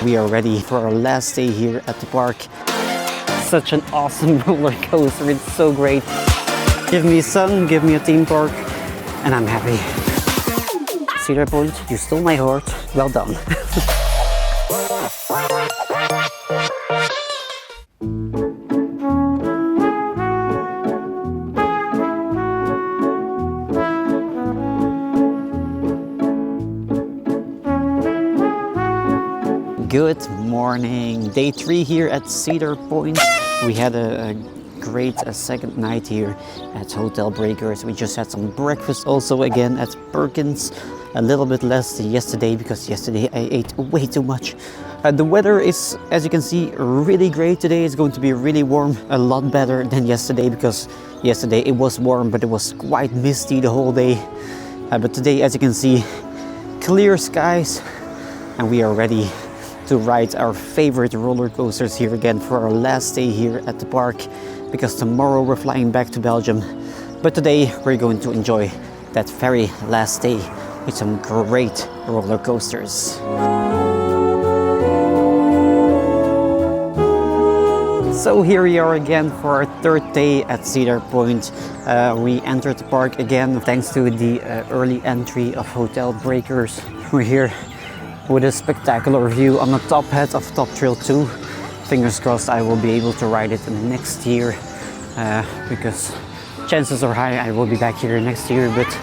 We are ready for our last day here at the park. Such an awesome roller coaster, it's so great. Give me sun, give me a theme park, and I'm happy. Cedar Point, you stole my heart, well done. Good morning, day 3 here at Cedar Point. We had a great second night here at Hotel Breakers. We just had some breakfast also again at Perkins. A little bit less than yesterday because yesterday I ate way too much. The weather is, as you can see, really great today. It's going to be really warm, a lot better than yesterday because yesterday it was warm but it was quite misty the whole day. But today, as you can see, clear skies and we are ready to ride our favorite roller coasters here again for our last day here at the park, because tomorrow we're flying back to Belgium. But today we're going to enjoy that very last day with some great roller coasters. So here we are again for our third day at Cedar Point. We entered the park again thanks to the early entry of Hotel Breakers. We're here with a spectacular view on the top head of Top Thrill 2. Fingers crossed I will be able to ride it next year, because chances are high I will be back here next year, but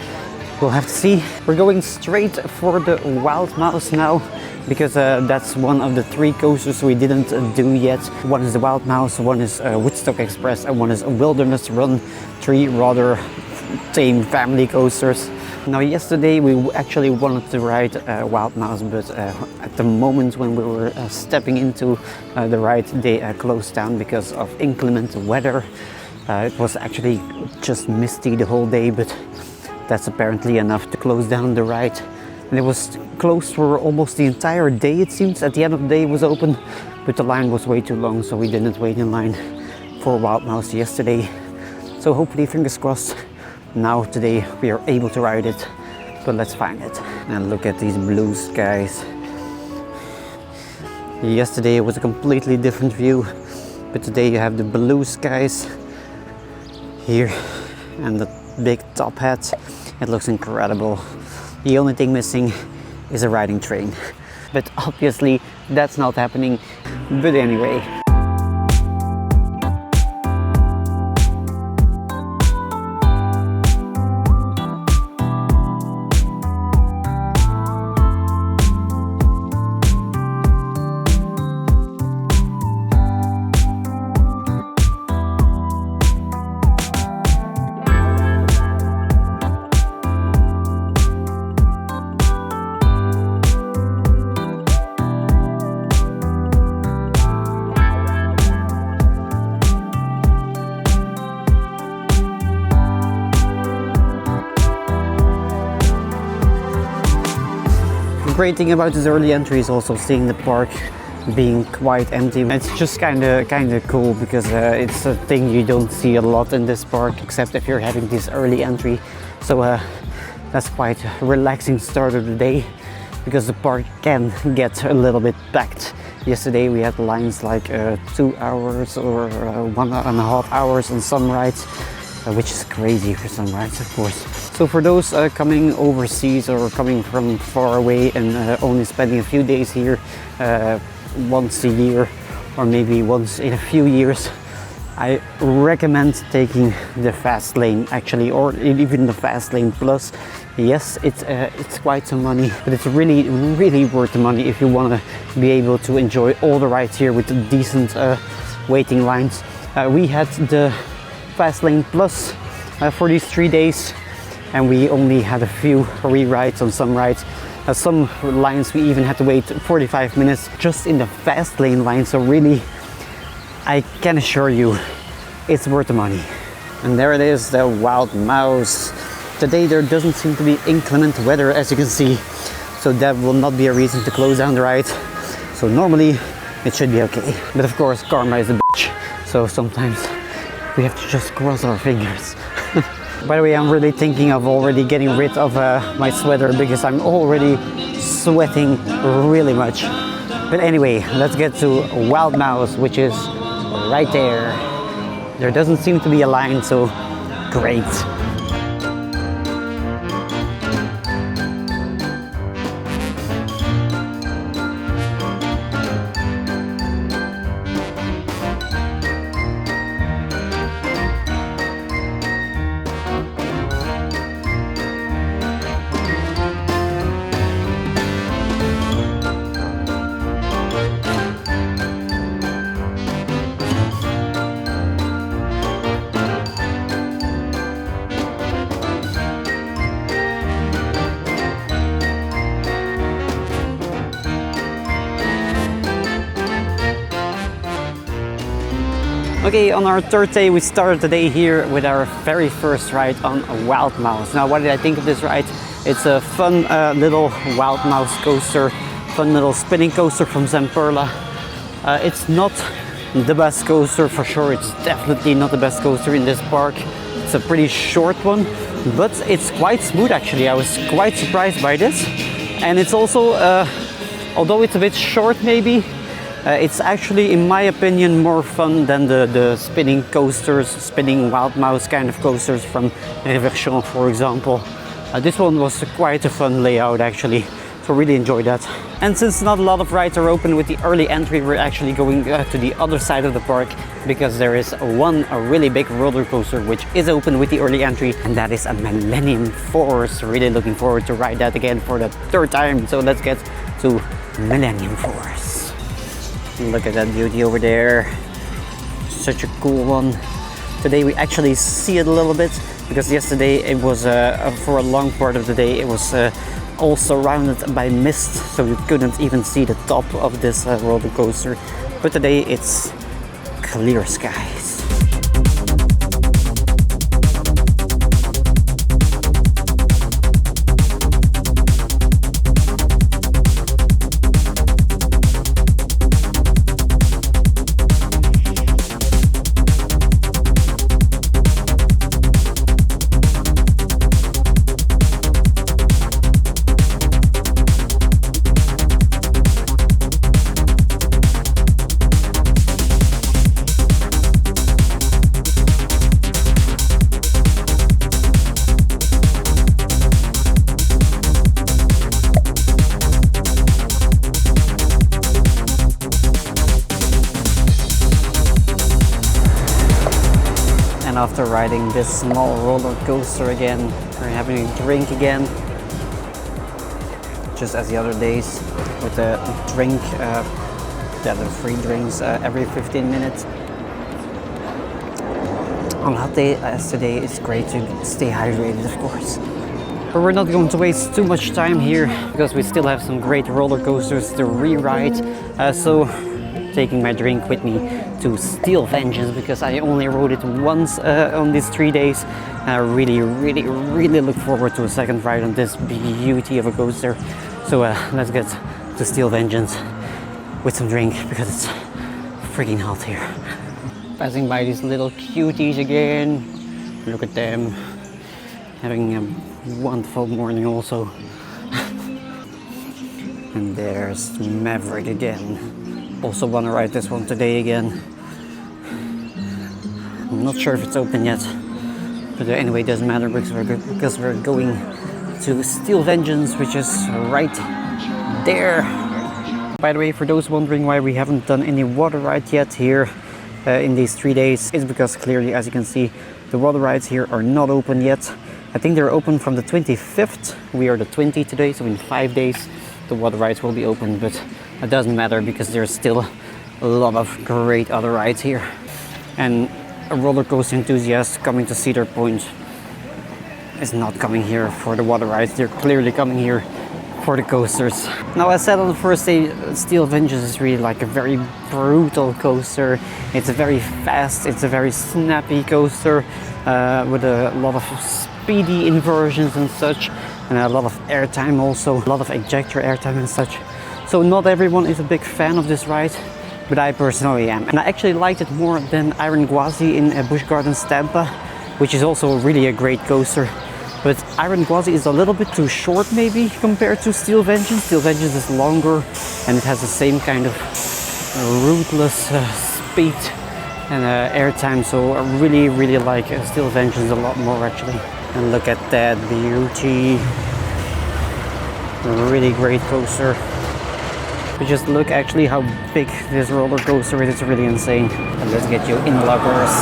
we'll have to see. We're going straight for the Wild Mouse now, because that's one of the 3 coasters we didn't do yet. One is the Wild Mouse, one is Woodstock Express, and one is a Wilderness Run. 3 rather tame family coasters. Now yesterday we actually wanted to ride Wild Mouse, but at the moment when we were stepping into the ride, they closed down because of inclement weather. It was actually just misty the whole day, but that's apparently enough to close down the ride. And it was closed for almost the entire day, it seems. At the end of the day it was open, but the line was way too long, so we didn't wait in line for Wild Mouse yesterday. So hopefully, fingers crossed, now today we are able to ride it, but let's find it. And look at these blue skies. Yesterday it was a completely different view, but today you have the blue skies here and the big top hat. It looks incredible. The only thing missing is a riding train, but obviously that's not happening. But anyway. The great thing about this early entry is also seeing the park being quite empty. It's just kind of cool because it's a thing you don't see a lot in this park, except if you're having this early entry. So that's quite a relaxing start of the day, because the park can get a little bit packed. Yesterday we had lines like 2 hours or 1.5 hours on some rides, which is crazy for some rides, of course. So for those coming overseas or coming from far away and only spending a few days here once a year or maybe once in a few years, I recommend taking the fast lane actually, or even the fast lane plus. Yes, it's quite some money, but it's really worth the money if you want to be able to enjoy all the rides here with decent waiting lines. We had the fast lane plus for these 3 days, and we only had a few free rides on some rides. Some lines we even had to wait 45 minutes just in the fast lane line, so really I can assure you it's worth the money. And there it is, the Wild Mouse. Today there doesn't seem to be inclement weather, as you can see, so that will not be a reason to close down the ride. So normally it should be okay, but of course karma is a bitch, so sometimes we have to just cross our fingers. By the way, I'm really thinking of already getting rid of my sweater because I'm already sweating really much. But anyway, let's get to Wild Mouse, which is right there. There doesn't seem to be a line, so great. Okay, on our third day, we started the day here with our very first ride on a Wild Mouse. Now, what did I think of this ride? It's a fun little Wild Mouse coaster, fun little spinning coaster from Zamperla. It's not the best coaster for sure. It's definitely not the best coaster in this park. It's a pretty short one, but it's quite smooth actually. I was quite surprised by this. And it's also, although it's a bit short maybe, it's actually, in my opinion, more fun than the spinning coasters, spinning Wild Mouse kind of coasters from Valravn, for example. This one was quite a fun layout actually, so really enjoyed that. And since not a lot of rides are open with the early entry, we're actually going to the other side of the park because there is a really big roller coaster which is open with the early entry, and that is a Millennium Force. Really looking forward to ride that again for the third time. So let's get to Millennium Force. Look at that beauty over there. Such a cool one. Today we actually see it a little bit because yesterday it was for a long part of the day it was all surrounded by mist, so you couldn't even see the top of this roller coaster. But today it's clear skies. And after riding this small roller coaster again, we're having a drink again, just as the other days, with a drink, the free drinks every 15 minutes. On a hot day as today, it's great to stay hydrated, of course. But we're not going to waste too much time here because we still have some great roller coasters to re-ride. So taking my drink with me to Steel Vengeance because I only rode it once on these 3 days. I really look forward to a second ride on this beauty of a coaster. So let's get to Steel Vengeance with some drink because it's freaking hot here. Passing by these little cuties again. Look at them. Having a wonderful morning also. And there's Maverick again. Also want to ride this one today again. I'm not sure if it's open yet, but anyway, it doesn't matter because we're going to Steel Vengeance, which is right there. By the way, for those wondering why we haven't done any water ride yet here in these 3 days, it's because clearly, as you can see, the water rides here are not open yet. I think they're open from the 25th. We are the 20th today, so in 5 days the water rides will be open, but it doesn't matter because there's still a lot of great other rides here. And a roller coaster enthusiast coming to Cedar Point is not coming here for the water rides. They're clearly coming here for the coasters. Now, I said on the first day, Steel Vengeance is really like a very brutal coaster. It's very fast, it's a very snappy coaster with a lot of speedy inversions and such, and a lot of airtime also, a lot of ejector airtime and such. So not everyone is a big fan of this ride, but I personally am. And I actually liked it more than Iron Gwazi in Busch Gardens Tampa, which is also really a great coaster. But Iron Gwazi is a little bit too short maybe compared to Steel Vengeance. Steel Vengeance is longer and it has the same kind of ruthless speed and airtime, so I really like Steel Vengeance a lot more actually. And look at that beauty, really great coaster. But just look actually how big this roller coaster is, it's really insane. And let's get you in lockers.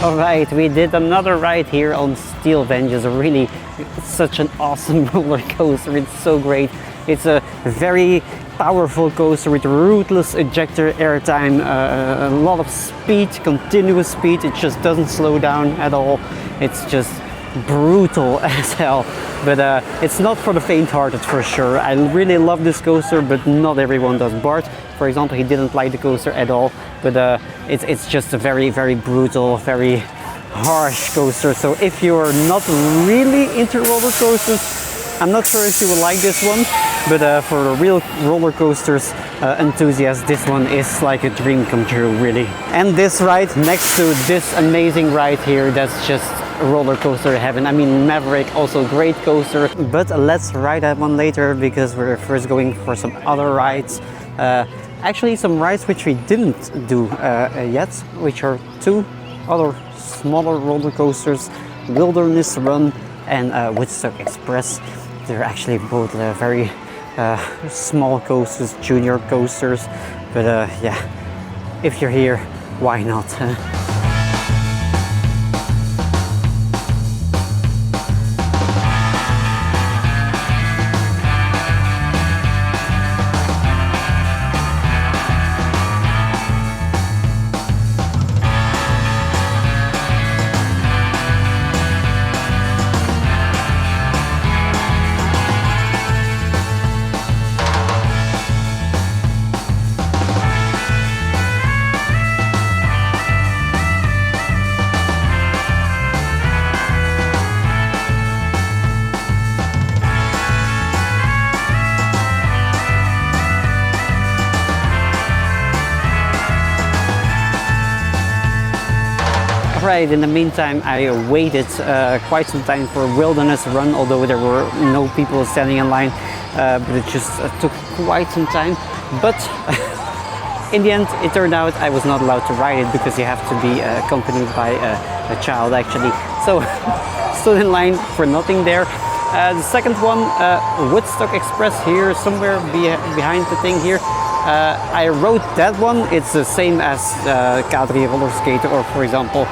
Alright, we did another ride here on Steel Vengeance. Really, it's such an awesome roller coaster. It's so great. It's a very powerful coaster with ruthless ejector airtime, a lot of speed, continuous speed. It just doesn't slow down at all. It's just brutal as hell. But it's not for the faint-hearted for sure. I really love this coaster, but not everyone does. Bart, for example, he didn't like the coaster at all, but it's just a very brutal, very harsh coaster. So if you're not really into roller coasters, I'm not sure if you will like this one, but for the real roller coasters enthusiasts, this one is like a dream come true, really. And this ride next to this amazing ride here, that's just roller coaster heaven. I mean, Maverick, also great coaster, but let's ride that one later because we're first going for some other rides. Actually, some rides which we didn't do yet, which are two other smaller roller coasters, Wilderness Run and Woodstock Express. They're actually both very small coasters, junior coasters, but yeah, if you're here, why not? Right, in the meantime I waited quite some time for Wilderness Run, although there were no people standing in line, but it just took quite some time. But in the end it turned out I was not allowed to ride it because you have to be accompanied by a child actually. So stood in line for nothing there. The second one, Woodstock Express, here somewhere behind the thing here. I rode that one. It's the same as K3 roller skater, or for example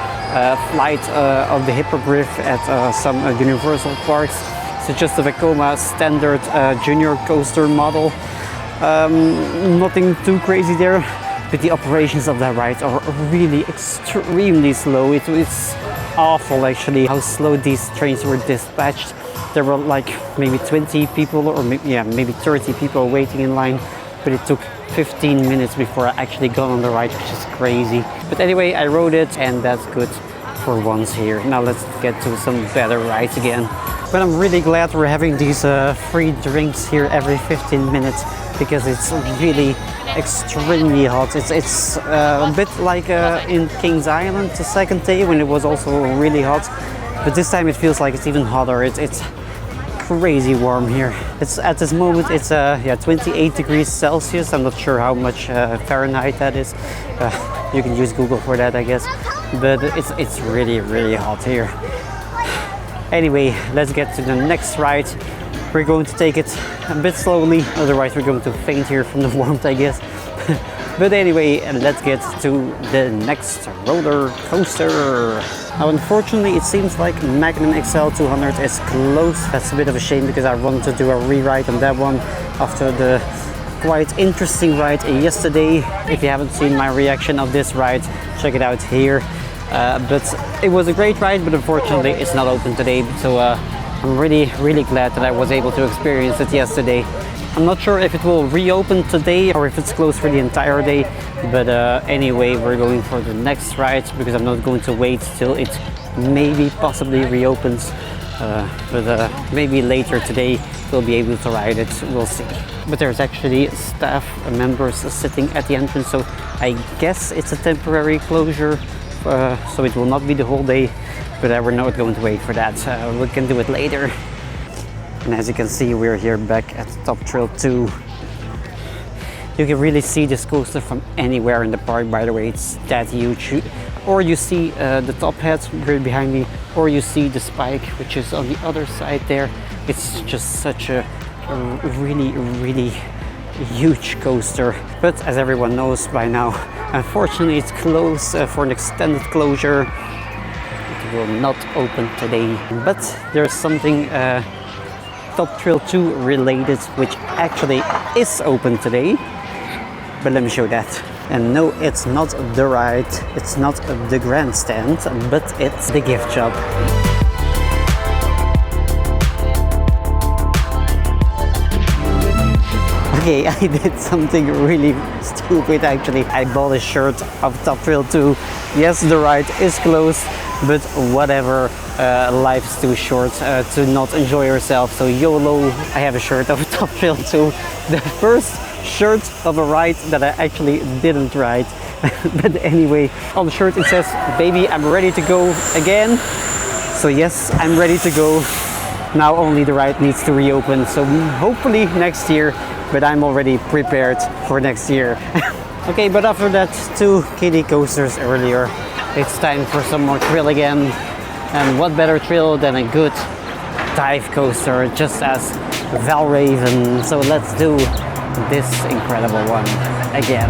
Flight of the Hippogriff at some Universal parks. So just a Vekoma standard junior coaster model. Nothing too crazy there, but the operations of that ride are really extremely slow. It's awful actually how slow these trains were dispatched. There were like maybe 20 people or maybe 30 people waiting in line, but it took 15 minutes before I actually got on the ride, which is crazy. But anyway, I rode it and that's good for once here. Now let's get to some better rides again. But I'm really glad we're having these free drinks here every 15 minutes because it's really extremely hot. It's a bit like in Kings Island the second day when it was also really hot, but this time it feels like it's even hotter. It's crazy warm here. It's at this moment it's 28 degrees Celsius. I'm not sure how much Fahrenheit that is. You can use Google for that, I guess. But it's really hot here. Anyway, let's get to the next ride. We're going to take it a bit slowly, otherwise we're going to faint here from the warmth, I guess. But anyway, let's get to the next roller coaster. Now, unfortunately, it seems like Magnum XL-200 is closed. That's a bit of a shame because I wanted to do a re-ride on that one after the quite interesting ride yesterday. If you haven't seen my reaction of this ride, check it out here. But it was a great ride, but unfortunately it's not open today. So I'm really glad that I was able to experience it yesterday. I'm not sure if it will reopen today or if it's closed for the entire day, but anyway, we're going for the next ride because I'm not going to wait till it maybe possibly reopens, but maybe later today we'll be able to ride it, we'll see. But there's actually staff members sitting at the entrance, so I guess it's a temporary closure, so it will not be the whole day, but we're not going to wait for that. We can do it later. And as you can see, we're here back at Top Thrill 2. You can really see this coaster from anywhere in the park, by the way, it's that huge. Or you see the top hat right behind me, or you see the spike, which is on the other side there. It's just such a really huge coaster. But as everyone knows by now, unfortunately it's closed for an extended closure. It will not open today. But there's something Top Thrill 2 related, which actually is open today, but let me show that. And no, it's not the ride, it's not the grandstand, but it's the gift shop. Okay, I did something really stupid actually. I bought a shirt of Top Thrill 2. Yes, the ride is closed, but whatever, life's too short to not enjoy yourself, so YOLO, I have a shirt of Top Thrill 2. The first shirt of a ride that I actually didn't ride. But anyway, on the shirt it says, "Baby, I'm ready to go again." So yes, I'm ready to go. Now only the ride needs to reopen, so hopefully next year, but I'm already prepared for next year. Okay, but after that 2 kiddie coasters earlier, it's time for some more thrill again. And what better thrill than a good dive coaster, just as Valravn. So let's do this incredible one again.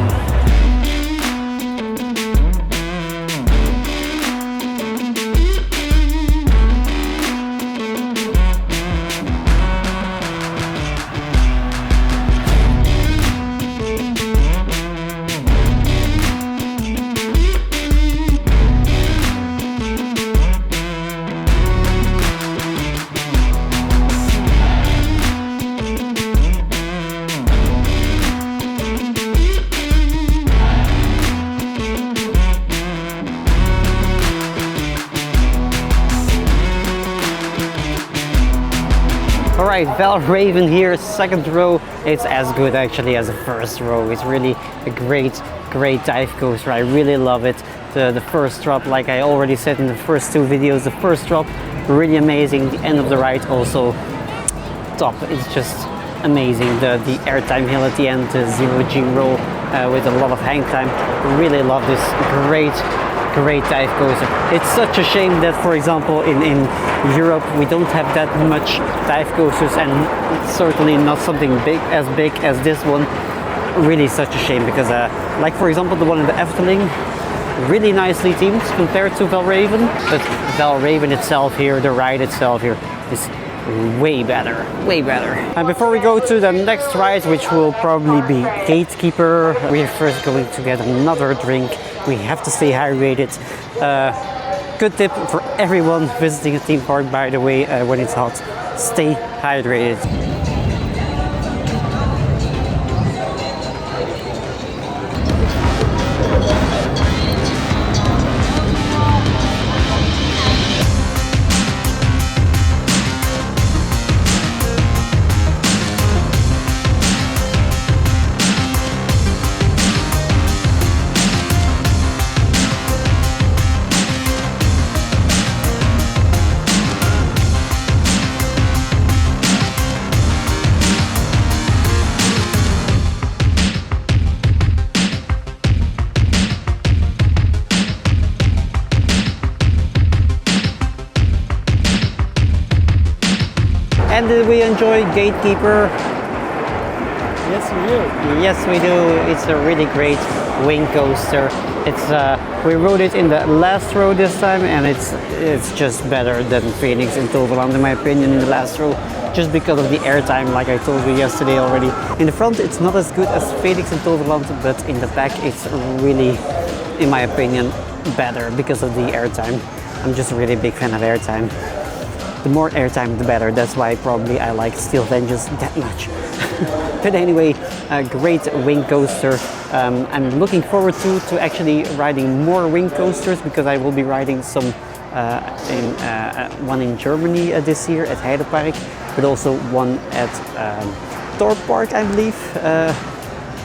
Alright, Valravn here, second row. It's as good actually as the first row. It's really a great dive coaster. I really love it. The first drop, like I already said in the first 2 videos, the first drop, really amazing. The end of the ride also top. It's just amazing. The airtime hill at the end, the 0G roll with a lot of hang time. Really love this great dive coaster. It's such a shame that, for example, in Europe we don't have that much dive coasters, and certainly not something big as this one. Really such a shame, because like for example the one in the Efteling, really nicely themed compared to Valravn, but Valravn itself here, the ride itself here, is way better. And before we go to the next ride, which will probably be Gatekeeper, we're first going to get another drink. We have to stay hydrated. Good tip for everyone visiting a theme park, by the way, when it's hot, stay hydrated. And did we enjoy Gatekeeper? Yes, we do. Yes, we do. It's a really great wing coaster. It's we rode it in the last row this time, and it's just better than Phoenix in Toverland, in my opinion, in the last row, just because of the airtime, like I told you yesterday already. In the front, it's not as good as Phoenix in Toverland, but in the back, it's really, in my opinion, better because of the airtime. I'm just a really big fan of airtime. The more airtime, the better. That's why probably I like Steel Vengeance that much. But anyway, a great wing coaster. I'm looking forward to actually riding more wing coasters because I will be riding some one in Germany this year at Heidepark, but also one at Thorpe Park, I believe,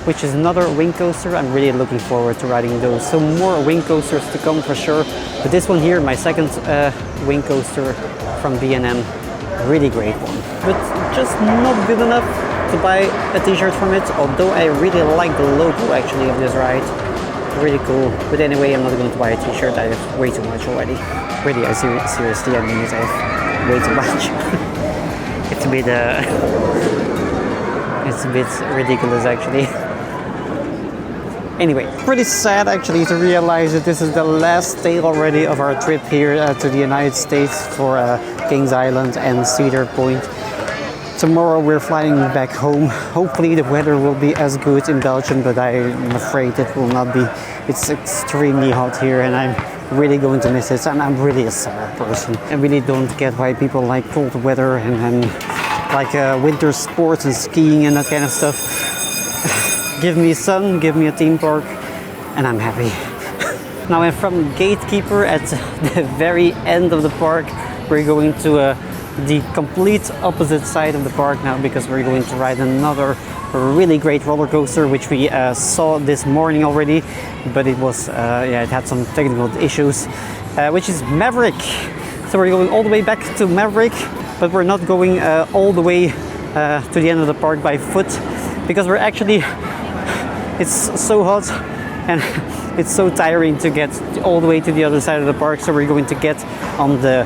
which is another wing coaster. I'm really looking forward to riding those. So more wing coasters to come for sure. But this one here, my second wing coaster from B&M, really great one. But just not good enough to buy a t-shirt from it, although I really like the logo actually of this ride. Really cool. But anyway, I'm not going to buy a t-shirt. I have way too much already. Really, seriously, I mean it, I have way too much. It's a bit ridiculous actually. Anyway, pretty sad actually to realize that this is the last day already of our trip here to the United States for Kings Island and Cedar Point. Tomorrow we're flying back home. Hopefully the weather will be as good in Belgium, but I'm afraid it will not be. It's extremely hot here and I'm really going to miss it, and I'm really a summer person. I really don't get why people like cold weather and like winter sports and skiing and that kind of stuff. Give me sun, give me a theme park, and I'm happy. Now I'm from Gatekeeper at the very end of the park. We're going to the complete opposite side of the park now because we're going to ride another really great roller coaster, which we saw this morning already, but it was it had some technical issues, which is Maverick. So we're going all the way back to Maverick, but we're not going all the way to the end of the park by foot because we're actually, it's so hot and it's so tiring to get all the way to the other side of the park. So we're going to get on the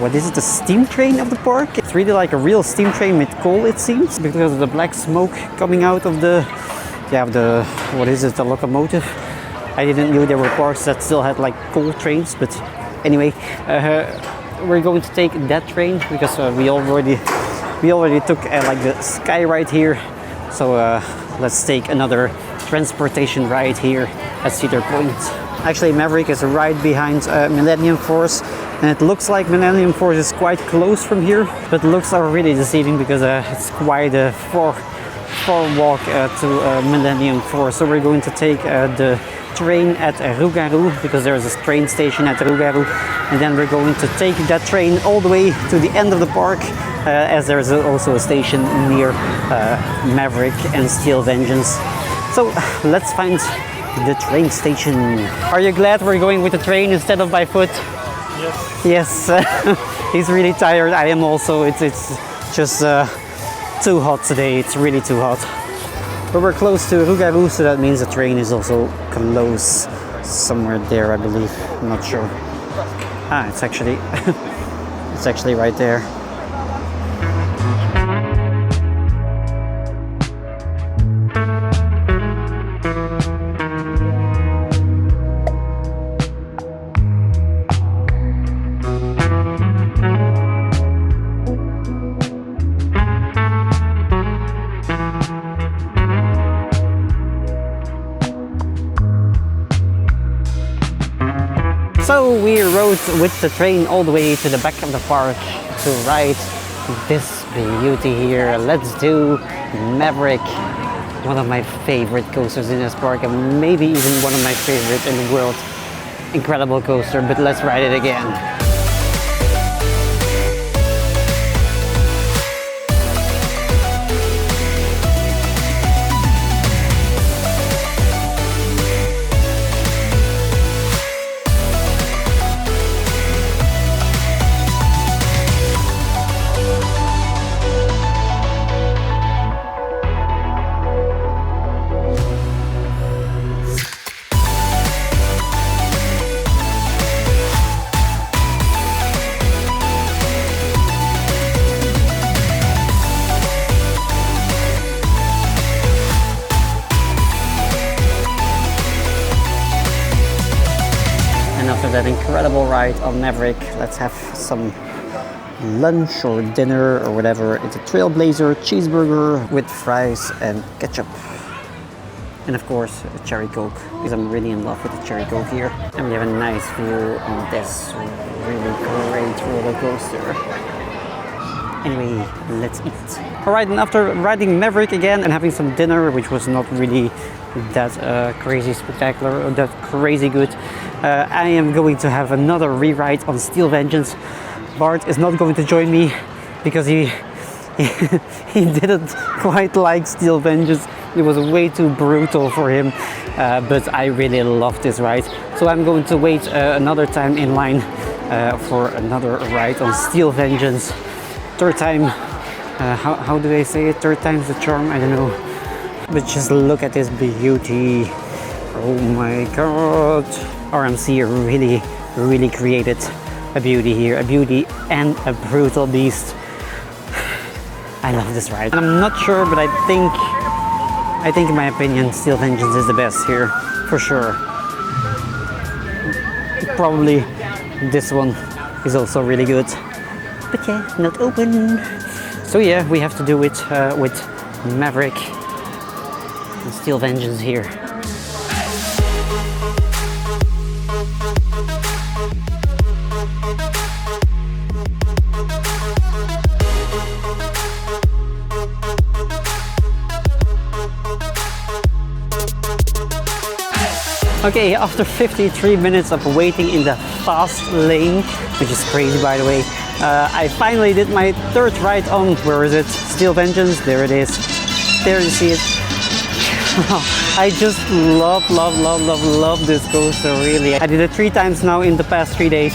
what is it, the steam train of the park. It's really like a real steam train with coal, it seems, because of the black smoke coming out of the what is it, the locomotive. I didn't know there were parks that still had like coal trains, but anyway, we're going to take that train because we already took like the sky ride here. So let's take another transportation ride here at Cedar Point. Actually, Maverick is right behind Millennium Force, and it looks like Millennium Force is quite close from here, but looks are really deceiving because it's quite a far walk to Millennium Force. So we're going to take the train at Rougarou because there's a train station at Rougarou, and then we're going to take that train all the way to the end of the park, as there's also a station near Maverick and Steel Vengeance. So let's find the train station. Are you glad we're going with the train instead of by foot? Yes. Yes. He's really tired. I am also. It's just too hot today. It's really too hot. But we're close to Rougarou, so that means the train is also close somewhere there, I believe. I'm not sure. Ah, it's actually it's actually right there. So we rode with the train all the way to the back of the park to ride this beauty here. Let's do Maverick, one of my favorite coasters in this park, and maybe even one of my favorite in the world. Incredible coaster, but let's ride it again. That incredible ride on Maverick, let's have some lunch or dinner or whatever. It's a Trailblazer cheeseburger with fries and ketchup. and of course a cherry coke, because I'm really in love with the cherry coke here. And we have a nice view on this really great roller coaster. Anyway, let's eat. Alright, and after riding Maverick again and having some dinner, which was not really that crazy spectacular or that crazy good, I am going to have another rewrite on Steel Vengeance. Bart is not going to join me because he didn't quite like Steel Vengeance. It was way too brutal for him, but I really love this ride. So I'm going to wait another time in line for another ride on Steel Vengeance. Third time, how do they say it? Third time's the charm, I don't know. But just look at this beauty. Oh my god. RMC really created a beauty here. A beauty and a brutal beast. I love this ride. And I'm not sure, but I think in my opinion, Steel Vengeance is the best here, for sure. Probably this one is also really good. But yeah, not open. So yeah, we have to do it with Maverick and Steel Vengeance here. Okay, after 53 minutes of waiting in the fast lane, which is crazy by the way, I finally did my third ride on, where is it? Steel Vengeance, there it is. There you see it. I just love this coaster, really. I did it 3 times now in the past 3 days.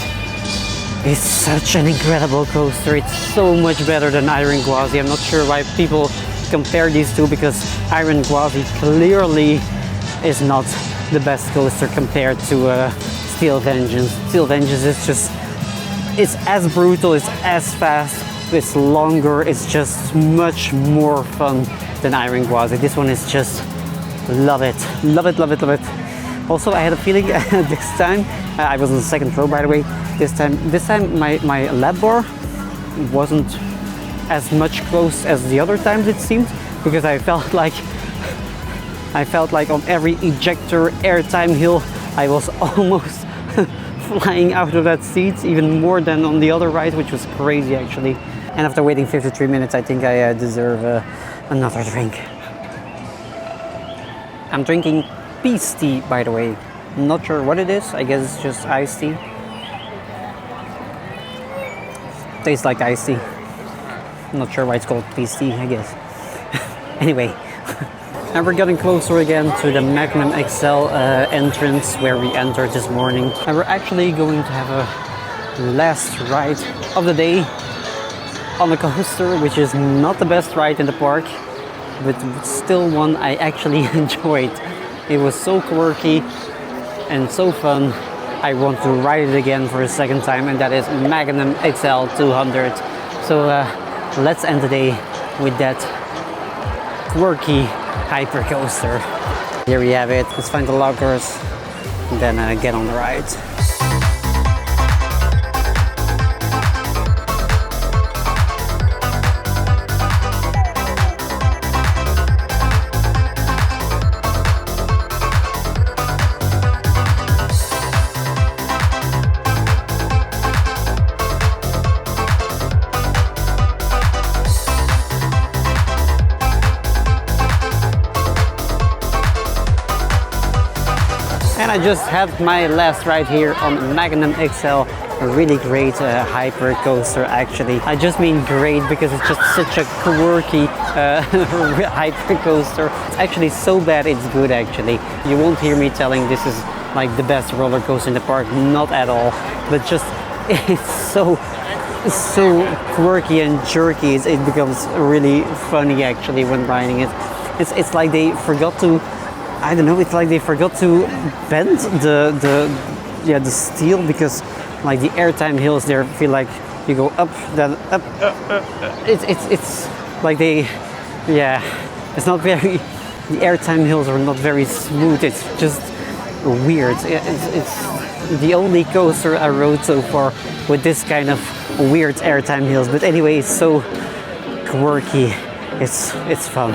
It's such an incredible coaster. It's so much better than Iron Gwazi. I'm not sure why people compare these two, because Iron Gwazi clearly is not the best coaster compared to Steel Vengeance. Steel Vengeance is just, it's as brutal, it's as fast, it's longer, it's just much more fun than Iron Gwazi. This one is just, love it. Also, I had a feeling this time, I was on the second row by the way, this time my lap bar wasn't as much close as the other times it seemed, because I felt like on every ejector airtime hill I was almost flying out of that seat, even more than on the other ride, which was crazy actually. And after waiting 53 minutes, I think I deserve another drink. I'm drinking peace tea, by the way. I'm not sure what it is, I guess it's just iced tea. Tastes like iced tea. I'm not sure why it's called peace tea, I guess. Anyway. And we're getting closer again to the Magnum XL entrance where we entered this morning. And we're actually going to have a last ride of the day on the coaster, which is not the best ride in the park, but still one I actually enjoyed. It was so quirky and so fun. I want to ride it again for a second time, and that is Magnum XL-200. So let's end the day with that quirky hyper coaster. Here we have it. Let's find the lockers and then get on the ride. And I just had my last ride here on Magnum XL, a really great hyper coaster actually. I just mean great because it's just such a quirky hyper coaster. It's actually so bad it's good actually. You won't hear me telling this is like the best roller coaster in the park, not at all, but just it's so quirky and jerky. It becomes really funny actually when riding it. It's like they forgot to, I don't know, it's like they forgot to bend the steel, because like the airtime hills there feel like you go up, then up. It's like they, yeah, it's not very, the airtime hills are not very smooth. It's just weird. It's the only coaster I rode so far with this kind of weird airtime hills. But anyway, it's so quirky. It's fun.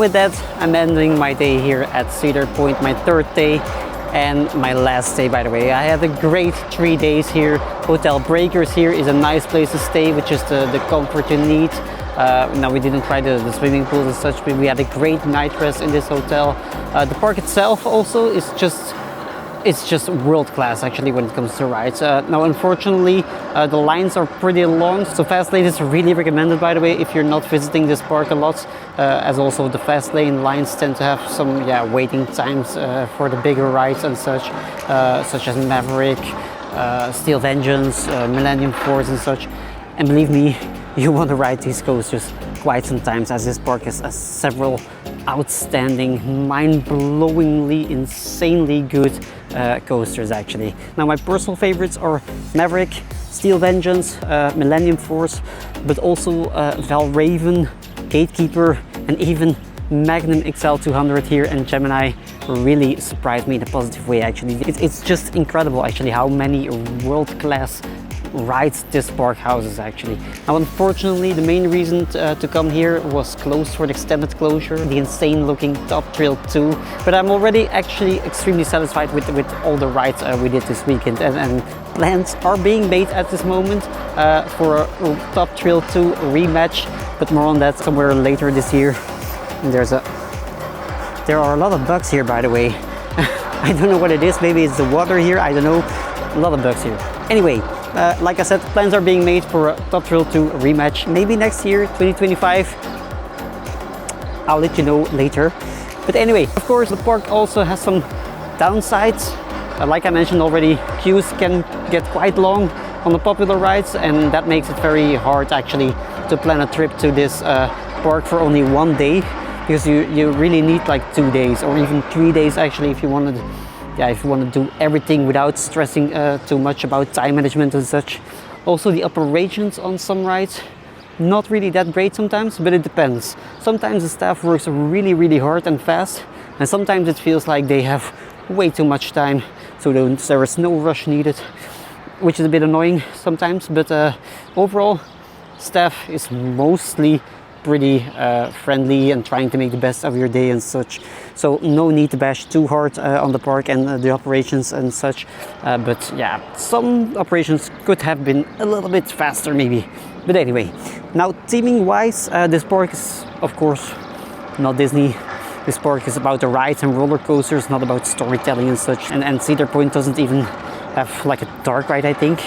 with that, I'm ending my day here at Cedar Point, my third day and my last day, by the way. I had a great 3 days here. Hotel Breakers here is a nice place to stay with just the comfort you need. Now we didn't try the swimming pools and such, but we had a great night rest in this hotel. The park itself also is just world class actually when it comes to rides. Now unfortunately the lines are pretty long, so fast lane is really recommended, by the way, if you're not visiting this park a lot, as also the fast lane lines tend to have some waiting times for the bigger rides and such as Maverick, Steel Vengeance, Millennium Force and such. And believe me, you want to ride these coasters quite sometimes, as this park has several outstanding, mind-blowingly, insanely good coasters actually. Now my personal favorites are Maverick, Steel Vengeance, Millennium Force, but also Valravn, Gatekeeper, and even Magnum XL-200 here in Gemini really surprised me in a positive way actually. It's just incredible actually how many world-class rides this park houses actually. Now unfortunately the main reason to come here was closed for an extended closure, the insane looking Top Thrill 2, but I'm already actually extremely satisfied with all the rides we did this weekend, and plans are being made at this moment for a Top Thrill 2 rematch, but more on that somewhere later this year. And there are a lot of bugs here, by the way. I don't know what it is, maybe it's the water here, I don't know. A lot of bugs here. Anyway, like I said, plans are being made for a Top Thrill 2 rematch, maybe next year, 2025. I'll let you know later. But anyway, of course, the park also has some downsides. Like I mentioned already, queues can get quite long on the popular rides, and that makes it very hard actually to plan a trip to this park for only 1 day, because you really need like 2 days or even 3 days actually if you want to do everything without stressing too much about time management and such. Also the operations on some rides, not really that great sometimes, but it depends. Sometimes the staff works really hard and fast, and sometimes it feels like they have way too much time, so there is no rush needed, which is a bit annoying sometimes, but overall staff is mostly pretty friendly and trying to make the best of your day and such, so no need to bash too hard on the park and the operations and such, but yeah, some operations could have been a little bit faster maybe. But anyway, now theming wise, this park is of course not Disney. This park is about the rides and roller coasters, not about storytelling and such, and Cedar Point doesn't even have like a dark ride, I think,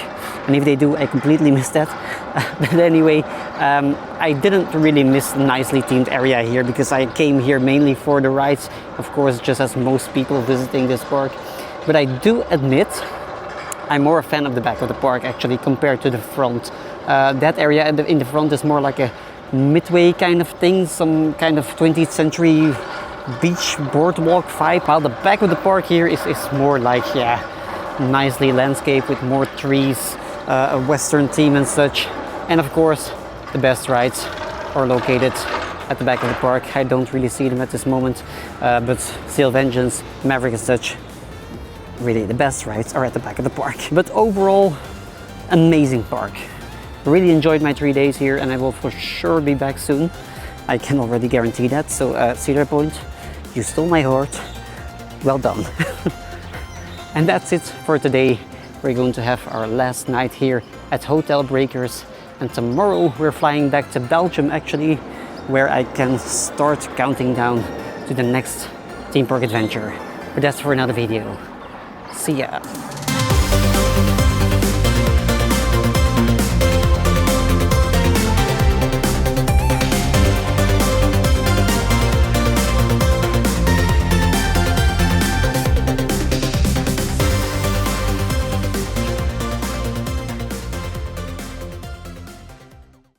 and if they do, I completely missed that. But anyway, I didn't really miss the nicely themed area here, because I came here mainly for the rides, of course, just as most people visiting this park. But I do admit I'm more a fan of the back of the park actually compared to the front. That area in the front is more like a midway kind of thing, some kind of 20th century beach boardwalk vibe, while the back of the park here is more like, yeah, nicely landscaped with more trees, a western theme and such. And of course the best rides are located at the back of the park. I don't really see them at this moment, but Steel Vengeance, Maverick and such, really the best rides are at the back of the park. But overall, amazing park. Really enjoyed my 3 days here, and I will for sure be back soon. I can already guarantee that. So Cedar Point, you stole my heart. Well done. And that's it for today. We're going to have our last night here at Hotel Breakers, and tomorrow we're flying back to Belgium actually, where I can start counting down to the next theme park adventure. But that's for another video. See ya.